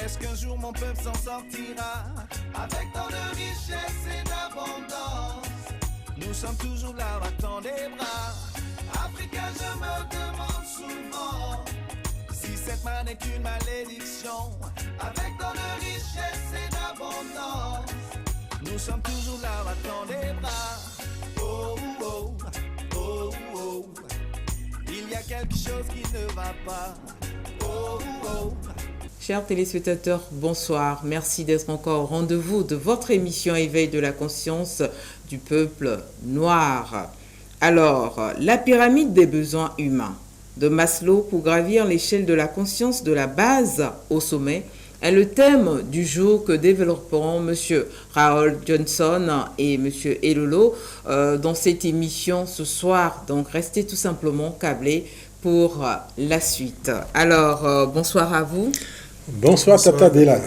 Est-ce qu'un jour mon peuple s'en sortira avec tant de richesse et d'abondance? Nous sommes toujours là, battant des bras. Africain, je me demande souvent si cette manne est une malédiction. Avec tant de richesse et d'abondance, nous sommes toujours là, battant des bras. Oh, oh, oh, oh. Il y a quelque chose qui ne va pas. Oh, oh. Chers téléspectateurs, bonsoir. Merci d'être encore au rendez-vous de votre émission Éveil de la conscience du peuple noir. Alors, la pyramide des besoins humains de Maslow pour gravir l'échelle de la conscience de la base au sommet est le thème du jour que développeront M. Raoul Johnson et M. Elolo dans cette émission ce soir. Donc, restez tout simplement câblés pour la suite. Alors, bonsoir à vous. Bonsoir, Tata Dela.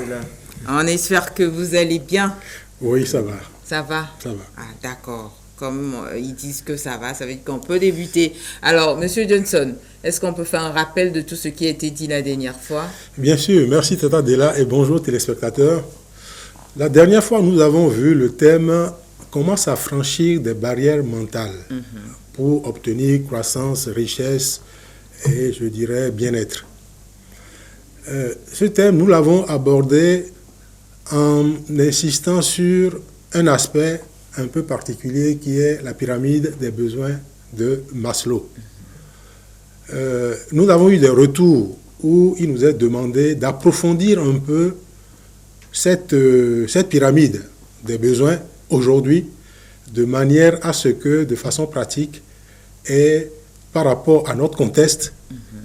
On espère que vous allez bien. Oui, ça va. Ça va? Ça va. Ah, d'accord. Comme ils disent que ça va, ça veut dire qu'on peut débuter. Alors, Monsieur Johnson, est-ce qu'on peut faire un rappel de tout ce qui a été dit la dernière fois? Bien sûr. Merci, Tata Dela, et bonjour, téléspectateurs. La dernière fois, nous avons vu le thème « Comment s'affranchir des barrières mentales pour obtenir croissance, richesse et, je dirais, bien-être ». Ce thème, nous l'avons abordé en insistant sur un aspect un peu particulier qui est la pyramide des besoins de Maslow. Nous avons eu des retours où il nous est demandé d'approfondir un peu cette pyramide des besoins aujourd'hui de manière à ce que, de façon pratique et par rapport à notre contexte,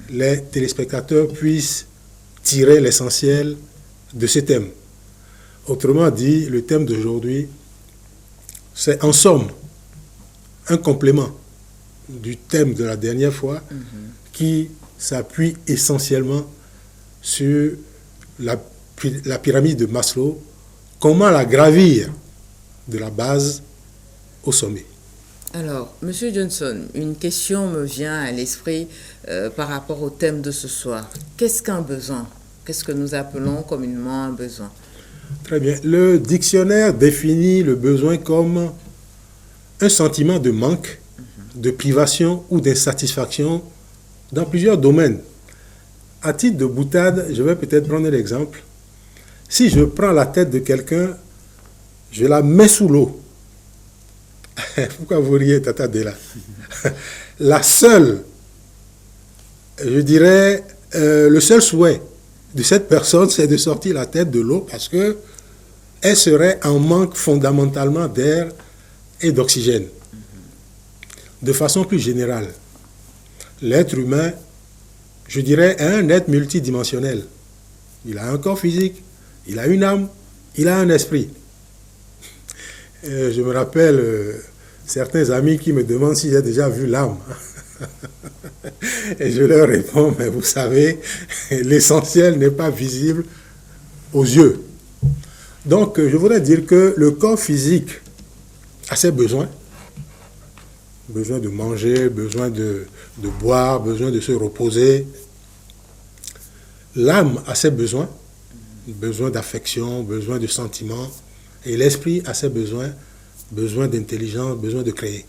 les téléspectateurs puissent tirer l'essentiel de ce thème. Autrement dit, le thème d'aujourd'hui, c'est en somme un complément du thème de la dernière fois qui s'appuie essentiellement sur la pyramide de Maslow, comment la gravir de la base au sommet. Alors, Monsieur Johnson, une question me vient à l'esprit par rapport au thème de ce soir. Qu'est-ce qu'un besoin? Qu'est-ce que nous appelons communément un besoin? Très bien. Le dictionnaire définit le besoin comme un sentiment de manque, de privation ou d'insatisfaction dans plusieurs domaines. À titre de boutade, je vais peut-être prendre l'exemple. Si je prends la tête de quelqu'un, je la mets sous l'eau. Pourquoi vous riez, Tata Dela? La seule, je dirais, le seul souhait de cette personne, c'est de sortir la tête de l'eau parce que elle serait en manque fondamentalement d'air et d'oxygène. De façon plus générale, l'être humain, je dirais, est un être multidimensionnel. Il a un corps physique, il a une âme, il a un esprit. Je me rappelle certains amis qui me demandent si j'ai déjà vu l'âme. Et je leur réponds, mais vous savez, l'essentiel n'est pas visible aux yeux. Donc, je voudrais dire que le corps physique a ses besoins. Besoin de manger, besoin de boire, besoin de se reposer. L'âme a ses besoins, besoin d'affection, besoin de sentiments. Et l'esprit a ses besoins, besoin d'intelligence, besoin de créer.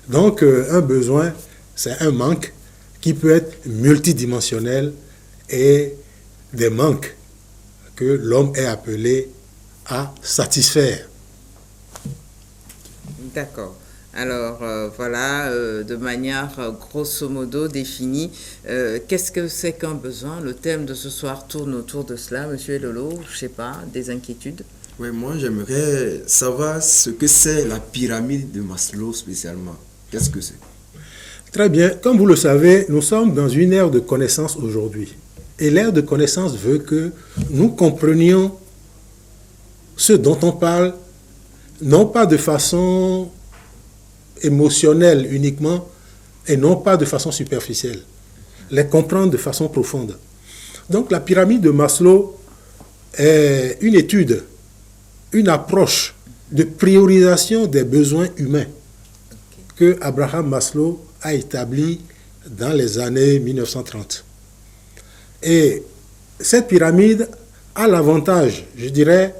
Donc, un besoin, c'est un manque qui peut être multidimensionnel et des manques que l'homme est appelé à satisfaire. D'accord. Alors, voilà, de manière grosso modo définie, qu'est-ce que c'est qu'un besoin? Le thème de ce soir tourne autour de cela. Monsieur Elolo, je ne sais pas, des inquiétudes? Oui, moi j'aimerais savoir ce que c'est la pyramide de Maslow spécialement. Qu'est-ce que c'est? Très bien. Comme vous le savez, nous sommes dans une ère de connaissance aujourd'hui. Et l'ère de connaissance veut que nous comprenions ce dont on parle, non pas de façon émotionnelle uniquement, et non pas de façon superficielle. Les comprendre de façon profonde. Donc la pyramide de Maslow est une étude, une approche de priorisation des besoins humains que Abraham Maslow a établi dans les années 1930. Et cette pyramide a l'avantage, je dirais,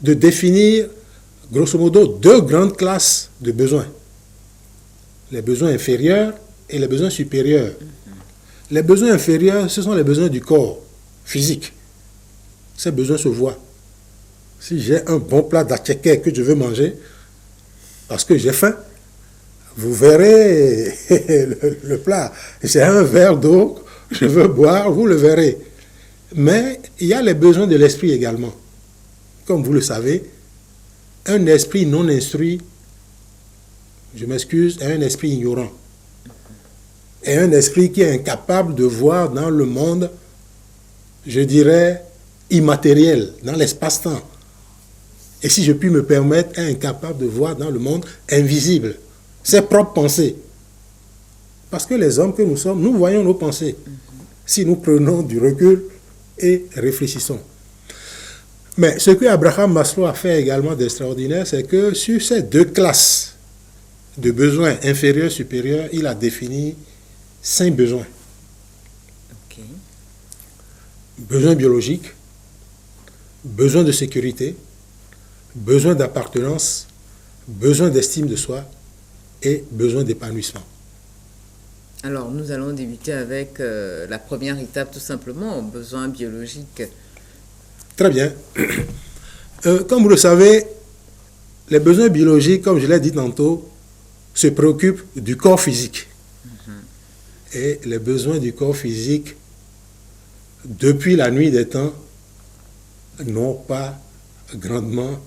de définir, grosso modo, deux grandes classes de besoins. Les besoins inférieurs et les besoins supérieurs. Les besoins inférieurs, ce sont les besoins du corps physique. Ces besoins se voient. Si j'ai un bon plat d'attiéké que je veux manger, parce que j'ai faim, vous verrez le plat. J'ai un verre d'eau, je veux boire, vous le verrez. Mais il y a les besoins de l'esprit également. Comme vous le savez, un esprit non instruit, je m'excuse, est un esprit ignorant. Et un esprit qui est incapable de voir dans le monde, je dirais, immatériel, dans l'espace-temps. Et si je puis me permettre, est incapable de voir dans le monde invisible ses propres pensées. Parce que les hommes que nous sommes, nous voyons nos pensées. Si nous prenons du recul et réfléchissons. Mais ce que Abraham Maslow a fait également d'extraordinaire, c'est que sur ces deux classes de besoins inférieurs, supérieurs, il a défini 5 besoins. Ok. Besoin biologique, besoin de sécurité, besoin d'appartenance, besoin d'estime de soi et besoin d'épanouissement. Alors, nous allons débuter avec la première étape, tout simplement, besoin biologique. Très bien. Comme vous le savez, les besoins biologiques, comme je l'ai dit tantôt, se préoccupent du corps physique. Et les besoins du corps physique, depuis la nuit des temps, n'ont pas grandement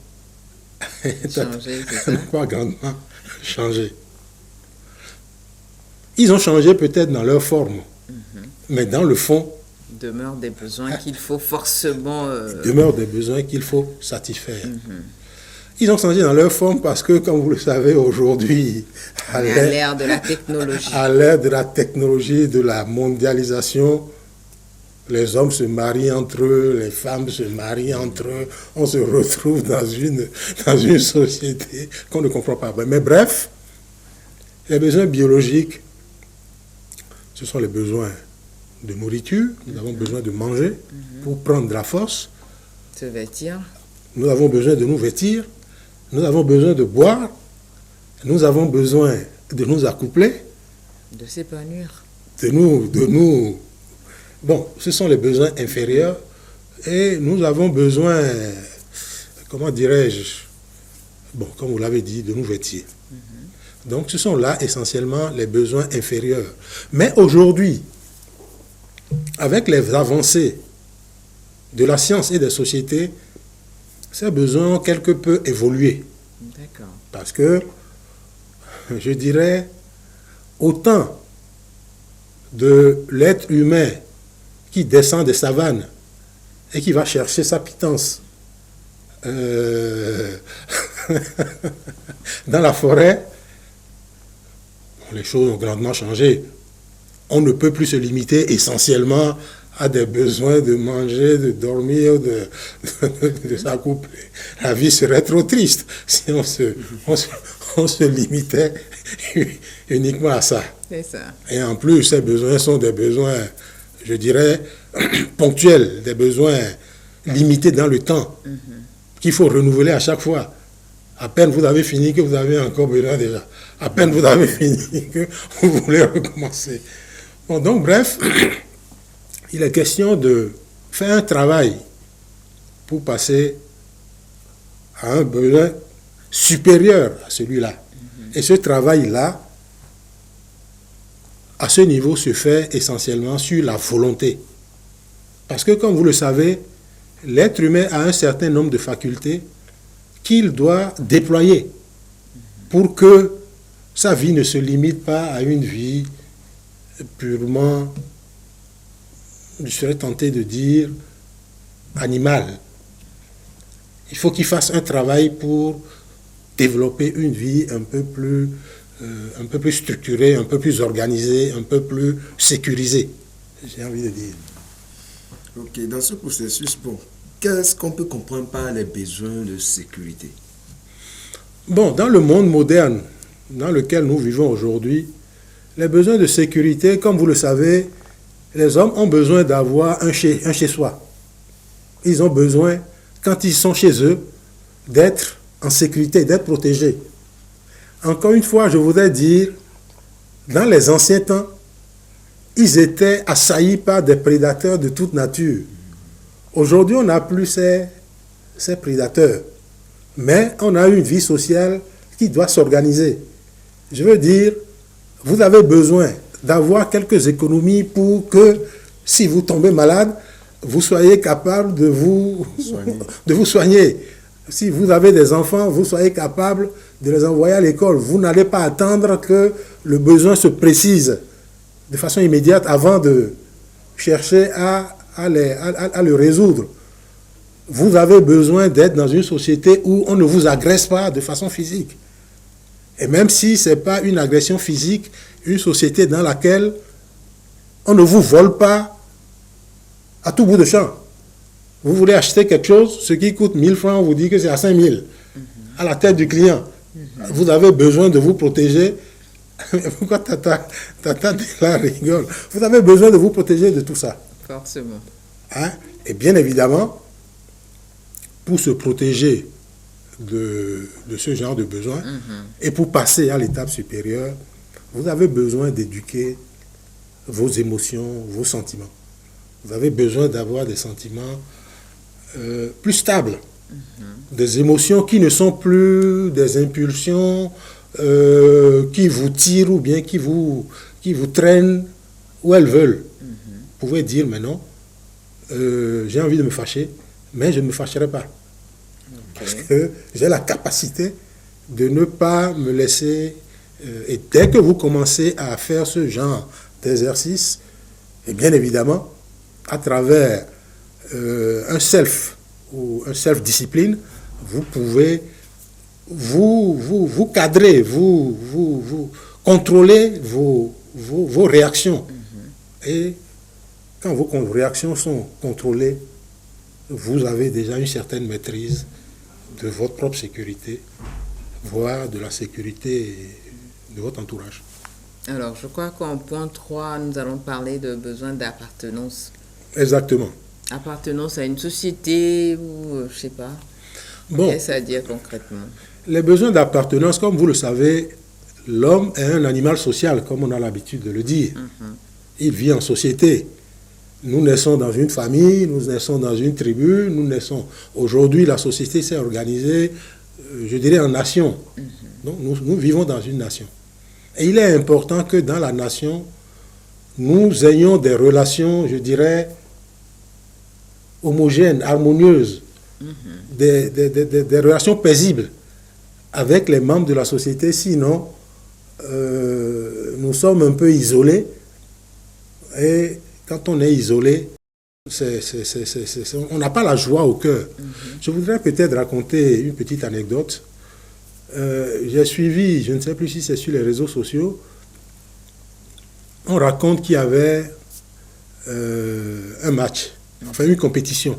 Changé, c'est ça? pas grandement changé. Ils ont changé peut-être dans leur forme, mais dans le fond, Demeurent des besoins qu'il faut forcément... demeurent des besoins qu'il faut satisfaire. Ils ont changé dans leur forme parce que, comme vous le savez, aujourd'hui, à l'ère de la technologie. à l'ère de la technologie, de la mondialisation, les hommes se marient entre eux, les femmes se marient entre eux, on se retrouve dans une société qu'on ne comprend pas. Mais bref, les besoins biologiques, ce sont les besoins de nourriture, nous avons besoin de manger pour prendre de la force, Se vêtir. nous avons besoin de nous vêtir, nous avons besoin de boire, nous avons besoin de nous accoupler, De s'épanouir. de nous. Bon, ce sont les besoins inférieurs et nous avons besoin, comment dirais-je, bon, comme vous l'avez dit, de nous vêtir. Donc, ce sont là essentiellement les besoins inférieurs. Mais aujourd'hui, avec les avancées de la science et des sociétés, ces besoins ont quelque peu évolué. D'accord. Parce que, je dirais, autant de l'être humain qui descend des savanes et qui va chercher sa pitance dans la forêt, les choses ont grandement changé. On ne peut plus se limiter essentiellement à des besoins de manger, de dormir, de s'accoupler. La vie serait trop triste si on se limitait uniquement à ça. C'est ça. Et en plus, ces besoins sont des besoins, je dirais, ponctuels, des besoins limités dans le temps, qu'il faut renouveler à chaque fois. À peine vous avez fini que vous avez encore besoin déjà. À peine vous avez fini que vous voulez recommencer. Bon, donc, bref, il est question de faire un travail pour passer à un besoin supérieur à celui-là. Et ce travail-là, à ce niveau, se fait essentiellement sur la volonté. Parce que, comme vous le savez, l'être humain a un certain nombre de facultés qu'il doit déployer pour que sa vie ne se limite pas à une vie purement, je serais tenté de dire, animale. Il faut qu'il fasse un travail pour développer une vie un peu plus structurée, un peu plus organisée, un peu plus sécurisée, j'ai envie de dire. Ok, dans ce processus, bon, qu'est-ce qu'on peut comprendre par les besoins de sécurité? Bon, dans le monde moderne dans lequel nous vivons aujourd'hui, les besoins de sécurité, comme vous le savez, les hommes ont besoin d'avoir un chez-soi. ils ont besoin, quand ils sont chez eux, d'être en sécurité, d'être protégés. Encore une fois, je voudrais dire, dans les anciens temps, ils étaient assaillis par des prédateurs de toute nature. Aujourd'hui, on n'a plus ces prédateurs. Mais on a une vie sociale qui doit s'organiser. Je veux dire, vous avez besoin d'avoir quelques économies pour que, si vous tombez malade, vous soyez capable de vous soigner. Si vous avez des enfants, vous soyez capable de les envoyer à l'école. Vous n'allez pas attendre que le besoin se précise de façon immédiate avant de chercher à le résoudre. Vous avez besoin d'être dans une société où on ne vous agresse pas de façon physique. Et même si ce n'est pas une agression physique, une société dans laquelle on ne vous vole pas à tout bout de champ. Vous voulez acheter quelque chose, ce qui coûte 1000 francs, on vous dit que c'est à 5000 à la tête du client. Vous avez besoin de vous protéger. Pourquoi Tata là rigole? Vous avez besoin de vous protéger de tout ça. Forcément. Hein? Et bien évidemment, pour se protéger de ce genre de besoins et pour passer à l'étape supérieure, vous avez besoin d'éduquer vos émotions, vos sentiments. Vous avez besoin d'avoir des sentiments plus stables, des émotions qui ne sont plus des impulsions qui vous tirent ou bien qui vous traînent où elles veulent. Vous pouvez dire, mais non, j'ai envie de me fâcher, mais je ne me fâcherai pas. Parce que j'ai la capacité de ne pas me laisser... et dès que vous commencez à faire ce genre d'exercice, et bien évidemment, à travers un self ou un self-discipline, vous pouvez vous cadrer, vous contrôler vos réactions. Et quand vos réactions sont contrôlées, vous avez déjà une certaine maîtrise de votre propre sécurité, voire de la sécurité de votre entourage. Alors, je crois qu'en point 3, nous allons parler de besoin d'appartenance. Exactement. Appartenance à une société ou je ne sais pas. Bon, Qu'est-ce à dire concrètement? les besoins d'appartenance, comme vous le savez, l'homme est un animal social, comme on a l'habitude de le dire. Il vit en société. Nous naissons dans une famille, nous naissons dans une tribu, nous naissons... Aujourd'hui, la société s'est organisée, je dirais, en nation. Donc, nous vivons dans une nation. Et il est important que dans la nation, nous ayons des relations, je dirais, homogènes, harmonieuses, des relations paisibles avec les membres de la société. Sinon, nous sommes un peu isolés. Et quand on est isolé, on n'a pas la joie au cœur. Je voudrais peut-être raconter une petite anecdote. J'ai suivi, je ne sais plus si c'est sur les réseaux sociaux, on raconte qu'il y avait un match, enfin une compétition,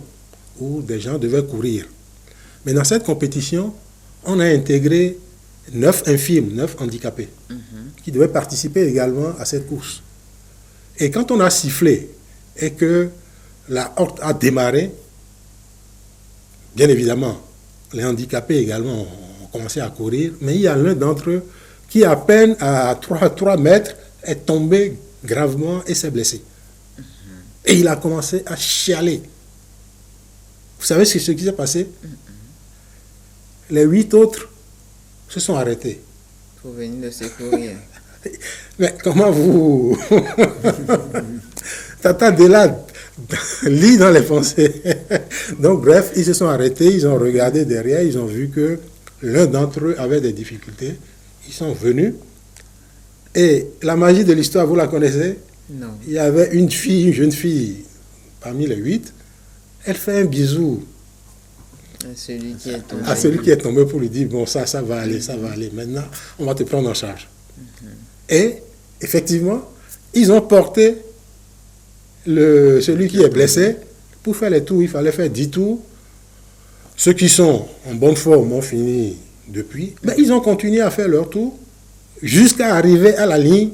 où des gens devaient courir. Mais dans cette compétition, on a intégré 9 infirmes, 9 handicapés, qui devaient participer également à cette course. Et quand on a sifflé et que la horte a démarré, bien évidemment, les handicapés également ont commencé à courir, mais il y a l'un d'entre eux qui, à peine à 3 mètres, est tombé gravement et s'est blessé. Et il a commencé à chialer. Vous savez ce qui s'est passé? Les 8 autres se sont arrêtés. Pour venir le secourir. Mais comment vous... Tata Dela lit dans les pensées. Donc bref, ils se sont arrêtés, ils ont regardé derrière, ils ont vu que l'un d'entre eux avait des difficultés. Ils sont venus. Et la magie de l'histoire, vous la connaissez? Non. Il y avait une fille, une jeune fille, parmi les 8. Elle fait un bisou À celui qui est tombé. à celui qui est tombé pour lui dire, bon, ça va aller, ça va aller. Maintenant, on va te prendre en charge. Et, effectivement, ils ont porté celui qui est blessé. Pour faire les tours, il fallait faire 10 tours. Ceux qui sont en bonne forme ont fini depuis. Mais ils ont continué à faire leur tour jusqu'à arriver à la ligne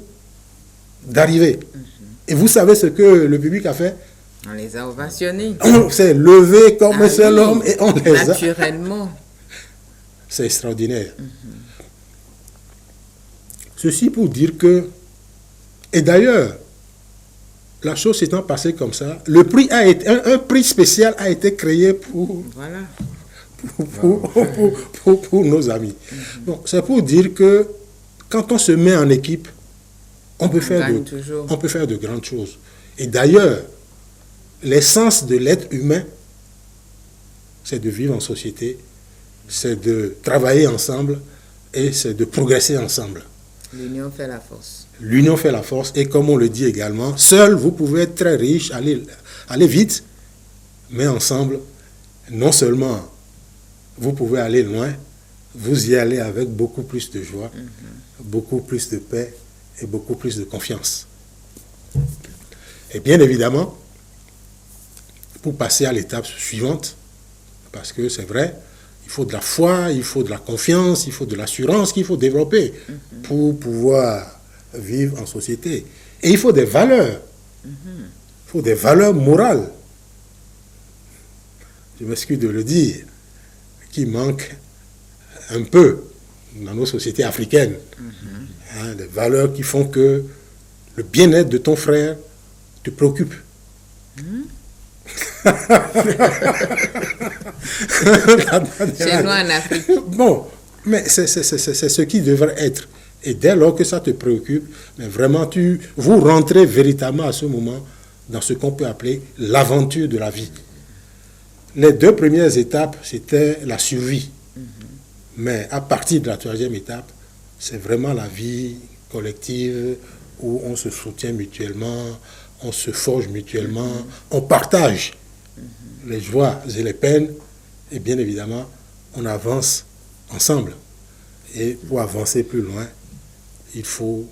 d'arrivée. Et vous savez ce que le public a fait? On les a ovationnés. On s'est levé comme un seul homme et on les a... Naturellement. C'est extraordinaire. Ceci pour dire que... Et d'ailleurs, la chose s'étant passée comme ça, le prix a été, un prix spécial a été créé pour, Voilà. pour nos amis. Donc, c'est pour dire que quand on se met en équipe, on peut faire de grandes choses. Et d'ailleurs, l'essence de l'être humain, c'est de vivre en société, c'est de travailler ensemble et c'est de progresser ensemble. L'union fait la force. L'union fait la force et comme on le dit également, seul vous pouvez être très riche, aller vite, mais ensemble, non seulement vous pouvez aller loin, vous y allez avec beaucoup plus de joie, beaucoup plus de paix et beaucoup plus de confiance. Et bien évidemment, pour passer à l'étape suivante, parce que c'est vrai, il faut de la foi, il faut de la confiance, il faut de l'assurance qu'il faut développer pour pouvoir vivre en société. Et il faut des valeurs. Il faut des valeurs morales. Je m'excuse de le dire, qui manquent un peu dans nos sociétés africaines. Des valeurs qui font que le bien-être de ton frère te préoccupe. Chez nous en Afrique. Bon, mais c'est ce qui devrait être. Et dès lors que ça te préoccupe, mais vraiment, vous rentrez véritablement à ce moment dans ce qu'on peut appeler l'aventure de la vie. Les 2 premières étapes, c'était la survie. Mais à partir de la 3e étape, c'est vraiment la vie collective où on se soutient mutuellement, on se forge mutuellement, on partage les joies et les peines, et bien évidemment, on avance ensemble. Et pour avancer plus loin, il faut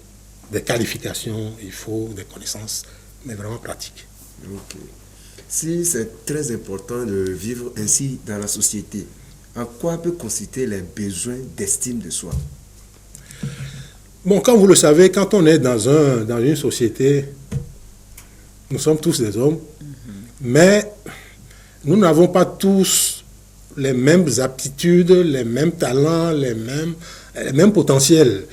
des qualifications, il faut des connaissances, mais vraiment pratiques. Ok. Si c'est très important de vivre ainsi dans la société, en quoi peut consister les besoins d'estime de soi? Bon, comme vous le savez, quand on est dans une société, nous sommes tous des hommes, mais nous n'avons pas tous les mêmes aptitudes, les mêmes talents, les mêmes potentiels.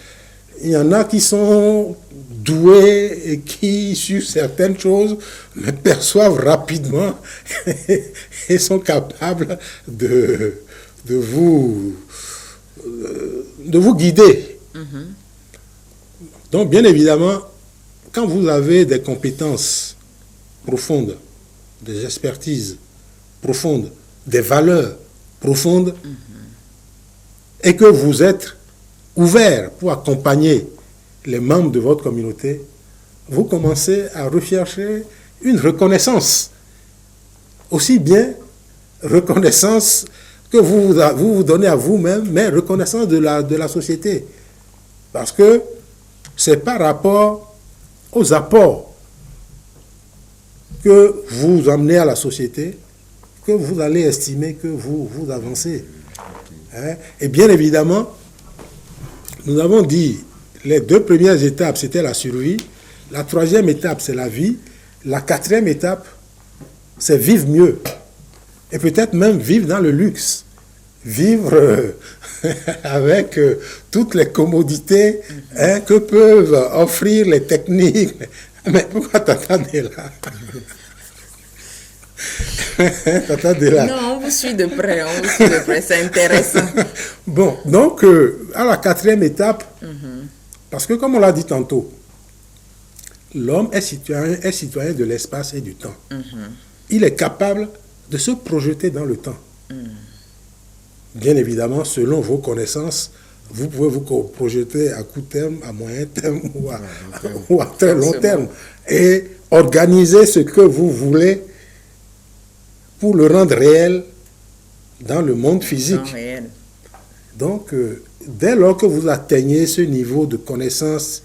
Il y en a qui sont doués et qui, sur certaines choses, me perçoivent rapidement et sont capables de vous guider. Donc, bien évidemment, quand vous avez des compétences profondes, des expertises profondes, des valeurs profondes, et que vous êtes ouvert pour accompagner les membres de votre communauté, vous commencez à rechercher une reconnaissance. Aussi bien reconnaissance que vous donnez à vous-même, mais reconnaissance de la société. Parce que c'est par rapport aux apports que vous amenez à la société que vous allez estimer que vous avancez. Et bien évidemment, nous avons dit, les 2 premières étapes, c'était la survie. La 3e étape, c'est la vie. La 4e étape, c'est vivre mieux. Et peut-être même vivre dans le luxe. Vivre avec toutes les commodités que peuvent offrir les techniques. Mais pourquoi t'attendais là? Non, on vous suit de près, c'est intéressant. Bon, donc, à la 4e étape, parce que comme on l'a dit tantôt, l'homme est citoyen de l'espace et du temps. Il est capable de se projeter dans le temps. Bien évidemment, selon vos connaissances, vous pouvez vous projeter à court terme, à moyen terme ou à très long terme. Et organiser ce que vous voulez pour le rendre réel dans le monde physique. Donc, dès lors que vous atteignez ce niveau de connaissance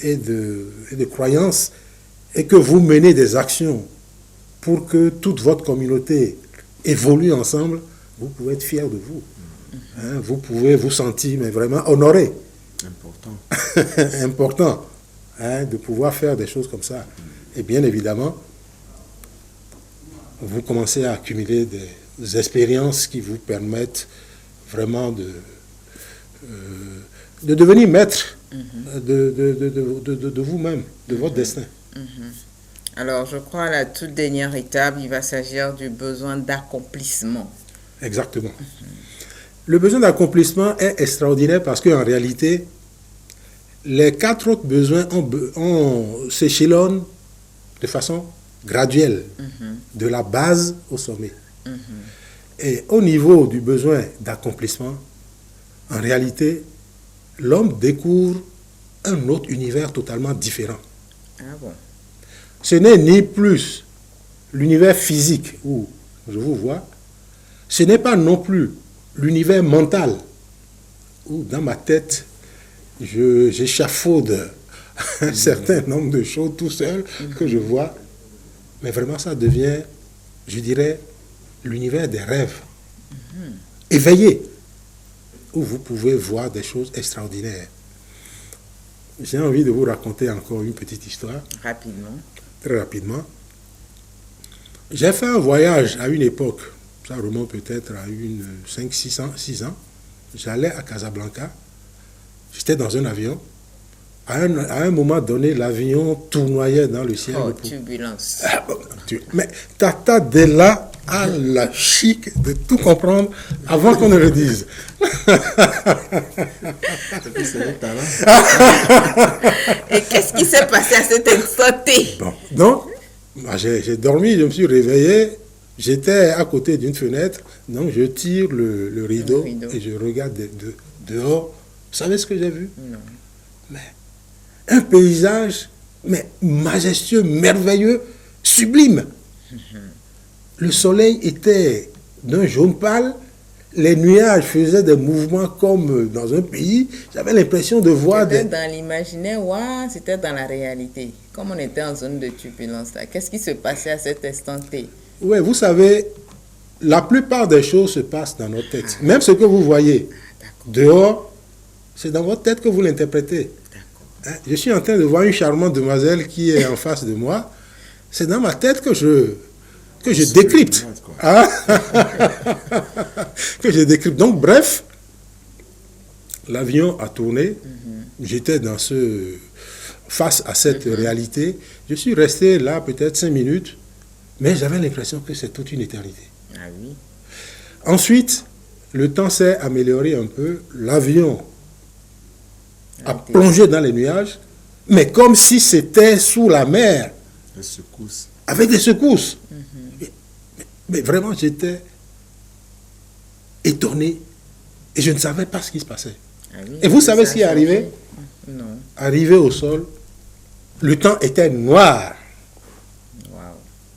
et de croyance, et que vous menez des actions pour que toute votre communauté évolue ensemble, vous pouvez être fier de vous. Vous pouvez vous sentir mais vraiment honoré. Important de pouvoir faire des choses comme ça. Et bien évidemment, vous commencez à accumuler des expériences qui vous permettent vraiment de devenir maître de vous-même, de votre destin. Alors, je crois à la toute dernière étape, il va s'agir du besoin d'accomplissement. Exactement. Le besoin d'accomplissement est extraordinaire parce qu'en réalité, les 4 autres besoins s'échelonnent de façon graduelle, de la base au sommet. Et au niveau du besoin d'accomplissement, en réalité, l'homme découvre un autre univers totalement différent. Ah bon? Ce n'est ni plus l'univers physique où je vous vois, ce n'est pas non plus l'univers mental où dans ma tête, j'échafaude un certain nombre de choses tout seul que je vois. Mais vraiment, ça devient, je dirais, l'univers des rêves. Éveillé, où vous pouvez voir des choses extraordinaires. J'ai envie de vous raconter encore une petite histoire. Rapidement. Très rapidement. J'ai fait un voyage à une époque, ça remonte peut-être à 6 ans. J'allais à Casablanca, j'étais dans un avion. À un moment donné, l'avion tournoyait dans le ciel. Oh, turbulence. Mais Tata Della a la chic de tout comprendre avant qu'on ne le dise. Et qu'est-ce qui s'est passé à cet instant T? Bon, donc, j'ai dormi, je me suis réveillé, j'étais à côté d'une fenêtre, donc je tire le rideau et je regarde dehors. Vous savez ce que j'ai vu? Non. Mais un paysage majestueux, merveilleux, sublime. Le soleil était d'un jaune pâle, les nuages faisaient des mouvements comme dans un pays. J'avais l'impression de voir C'était dans l'imaginaire, c'était dans la réalité. Comme on était en zone de turbulence, là, qu'est-ce qui se passait à cet instant T? Oui, vous savez, la plupart des choses se passent dans notre tête. Même ce que vous voyez dehors, c'est dans votre tête que vous l'interprétez. Hein? Je suis en train de voir une charmante demoiselle qui est en face de moi. C'est dans ma tête que je décrypte. Hein? Que je décrypte. Donc, bref, l'avion a tourné. J'étais face à cette réalité. Je suis resté là peut-être 5 minutes, mais j'avais l'impression que c'est toute une éternité. Ah oui. Ensuite, le temps s'est amélioré un peu. L'avion a plongé dans les nuages, mais comme si c'était sous la mer. Des secousses. Avec des secousses. Mais vraiment, j'étais étonné et je ne savais pas ce qui se passait. Ah oui, et vous savez ce qui est arrivé? Non. Arrivé au sol, le temps était noir. Wow.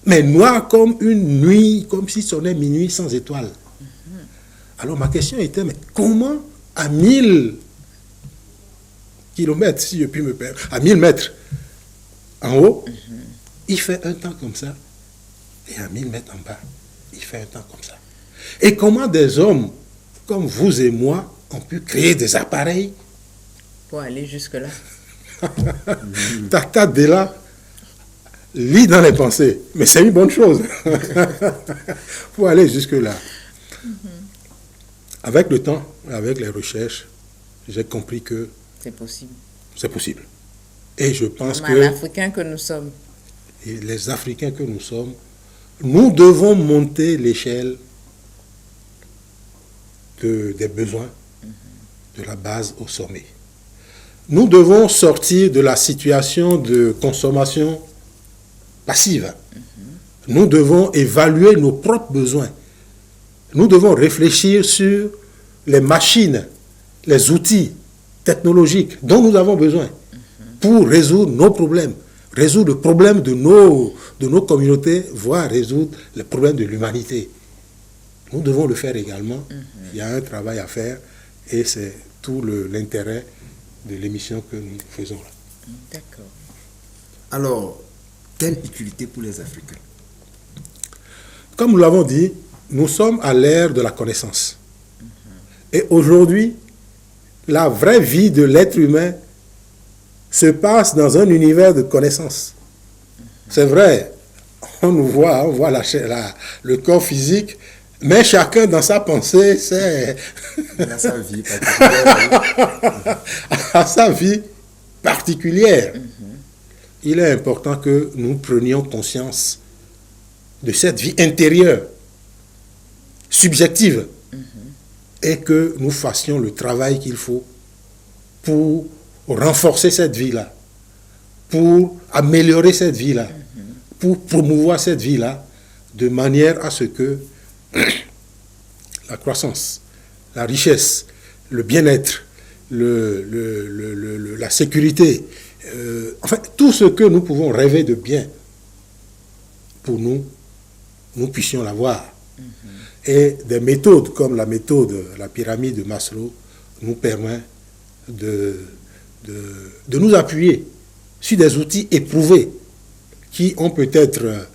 Mais noir comme une nuit, comme si sonnait minuit sans étoiles. Alors ma question était, mais comment à 1000 kilomètres, si je puis me permettre, à 1000 mètres en haut, il fait un temps comme ça, et à 1000 mètres en bas, il fait un temps comme ça. Et comment des hommes comme vous et moi ont pu créer des appareils Pour aller jusque-là. Tata Della lit dans les pensées, mais c'est une bonne chose. Pour aller jusque-là. Avec le temps, avec les recherches, j'ai compris que C'est possible. c'est possible. Et je pense Comme que Africains que nous sommes. et les Africains que nous sommes, nous devons monter l'échelle des besoins de la base au sommet. Nous devons sortir de la situation de consommation passive. Nous devons évaluer nos propres besoins. Nous devons réfléchir sur les machines, les outils technologiques dont nous avons besoin pour résoudre nos problèmes, résoudre le problème de nos communautés, voire résoudre le problème de l'humanité. Nous devons le faire également. Il y a un travail à faire et c'est tout l'intérêt de l'émission que nous faisons là. D'accord. Alors, quelle utilité pour les Africains? Comme nous l'avons dit, nous sommes à l'ère de la connaissance. Et aujourd'hui, la vraie vie de l'être humain se passe dans un univers de connaissance. C'est vrai, on nous voit, on voit le corps physique, mais chacun dans sa pensée, c'est Dans sa vie particulière. à sa vie particulière. Il est important que nous prenions conscience de cette vie intérieure, subjective, et que nous fassions le travail qu'il faut pour renforcer cette vie-là, pour améliorer cette vie-là, pour promouvoir cette vie-là, de manière à ce que la croissance, la richesse, le bien-être, la sécurité, enfin, tout ce que nous pouvons rêver de bien pour nous, nous puissions l'avoir. Et des méthodes comme la pyramide de Maslow nous permet de nous appuyer sur des outils éprouvés qui ont peut-être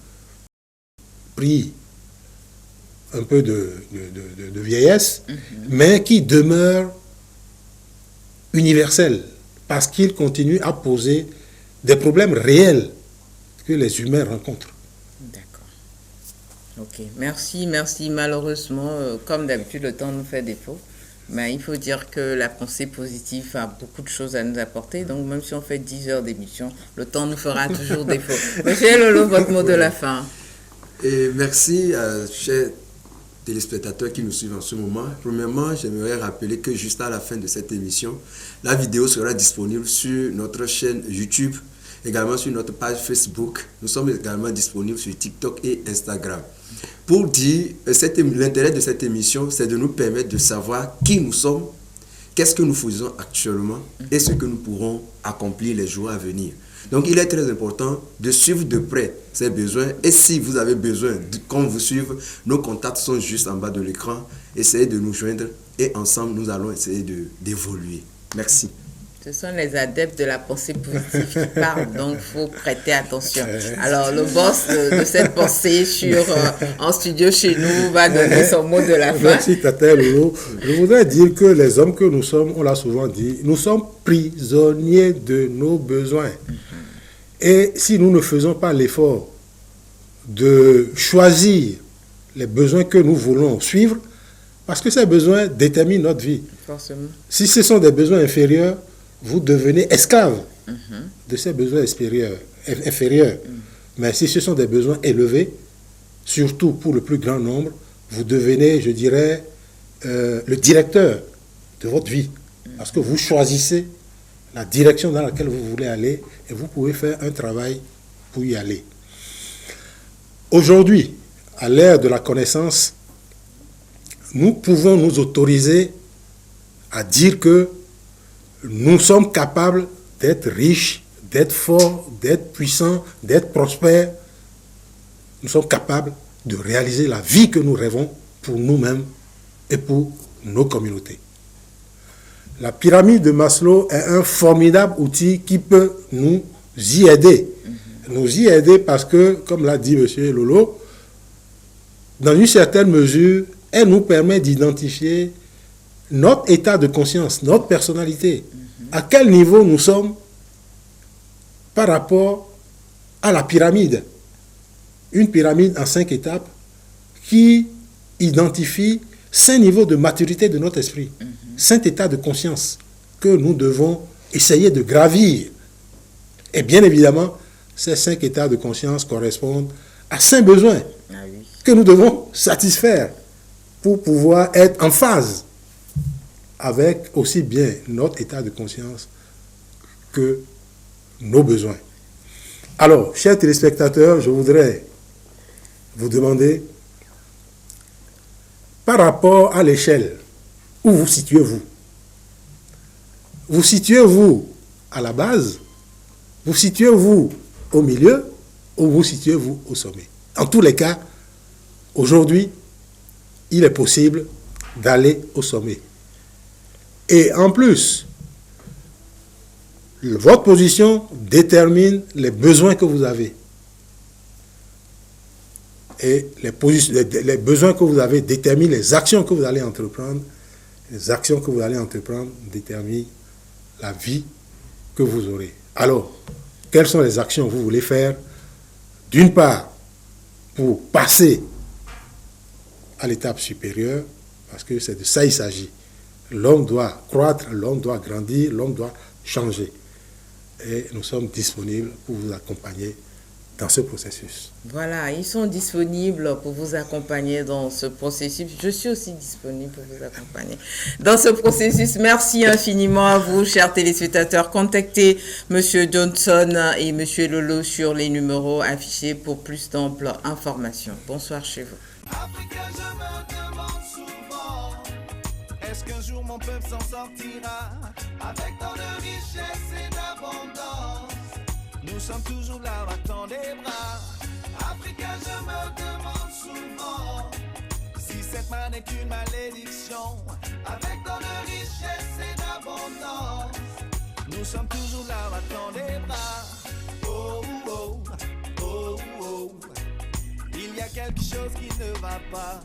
pris un peu de vieillesse, mais qui demeurent universels parce qu'ils continuent à poser des problèmes réels que les humains rencontrent. Ok, merci. Malheureusement, comme d'habitude, le temps nous fait défaut. Mais il faut dire que la pensée positive a beaucoup de choses à nous apporter. Donc, même si on fait 10 heures d'émission, le temps nous fera toujours défaut. Monsieur Lolo, votre mot de la fin. Et merci, chers téléspectateurs qui nous suivent en ce moment. Premièrement, j'aimerais rappeler que juste à la fin de cette émission, la vidéo sera disponible sur notre chaîne YouTube, également sur notre page Facebook. Nous sommes également disponibles sur TikTok et Instagram. Pour dire, l'intérêt de cette émission, c'est de nous permettre de savoir qui nous sommes, qu'est-ce que nous faisons actuellement et ce que nous pourrons accomplir les jours à venir. Donc, il est très important de suivre de près ces besoins. Et si vous avez besoin qu'on vous suive, nos contacts sont juste en bas de l'écran. Essayez de nous joindre et ensemble, nous allons essayer d'évoluer. Merci. Ce sont les adeptes de la pensée positive qui parlent, donc il faut prêter attention. Alors, le boss de cette pensée en studio chez nous va donner son mot de la fin. Merci, Tata Lolo. Je voudrais dire que les hommes que nous sommes, on l'a souvent dit, nous sommes prisonniers de nos besoins. Et si nous ne faisons pas l'effort de choisir les besoins que nous voulons suivre, parce que ces besoins déterminent notre vie. Forcément. Si ce sont des besoins inférieurs, vous devenez esclave de ces besoins inférieurs. Mais si ce sont des besoins élevés, surtout pour le plus grand nombre, vous devenez, je dirais, le directeur de votre vie. Parce que vous choisissez la direction dans laquelle vous voulez aller et vous pouvez faire un travail pour y aller. Aujourd'hui, à l'ère de la connaissance, nous pouvons nous autoriser à dire que nous sommes capables d'être riches, d'être forts, d'être puissants, d'être prospères. Nous sommes capables de réaliser la vie que nous rêvons pour nous-mêmes et pour nos communautés. La pyramide de Maslow est un formidable outil qui peut nous y aider. Nous y aider parce que, comme l'a dit M. Lolo, dans une certaine mesure, elle nous permet d'identifier notre état de conscience, notre personnalité, à quel niveau nous sommes par rapport à la pyramide. Une pyramide en 5 étapes qui identifie 5 niveaux de maturité de notre esprit, 5 états de conscience que nous devons essayer de gravir. Et bien évidemment, ces 5 états de conscience correspondent à 5 besoins que nous devons satisfaire pour pouvoir être en phase avec aussi bien notre état de conscience que nos besoins. Alors, chers téléspectateurs, je voudrais vous demander, par rapport à l'échelle, où vous situez-vous? Vous situez-vous à la base? Vous situez-vous au milieu? Ou vous situez-vous au sommet? En tous les cas, aujourd'hui, il est possible d'aller au sommet. Et en plus, votre position détermine les besoins que vous avez. Et les besoins que vous avez déterminent les actions que vous allez entreprendre. Les actions que vous allez entreprendre déterminent la vie que vous aurez. Alors, quelles sont les actions que vous voulez faire? D'une part, pour passer à l'étape supérieure, parce que c'est de ça il s'agit. L'homme doit croître, l'homme doit grandir, l'homme doit changer. Et nous sommes disponibles pour vous accompagner dans ce processus. Voilà, ils sont disponibles pour vous accompagner dans ce processus. Je suis aussi disponible pour vous accompagner dans ce processus. Merci infiniment à vous, chers téléspectateurs. Contactez M. Johnson et M. Lolo sur les numéros affichés pour plus d'amples informations. Bonsoir chez vous. Africa, je me demande souvent, est-ce qu'un jour mon peuple s'en sortira avec tant de richesse et d'abondance? Nous sommes toujours là, battant des bras. Africa, je me demande souvent si cette main n'est qu'une malédiction avec tant de richesse et d'abondance. Nous sommes toujours là, battant des bras. Oh, oh, oh, oh, oh. Il y a quelque chose qui ne va pas.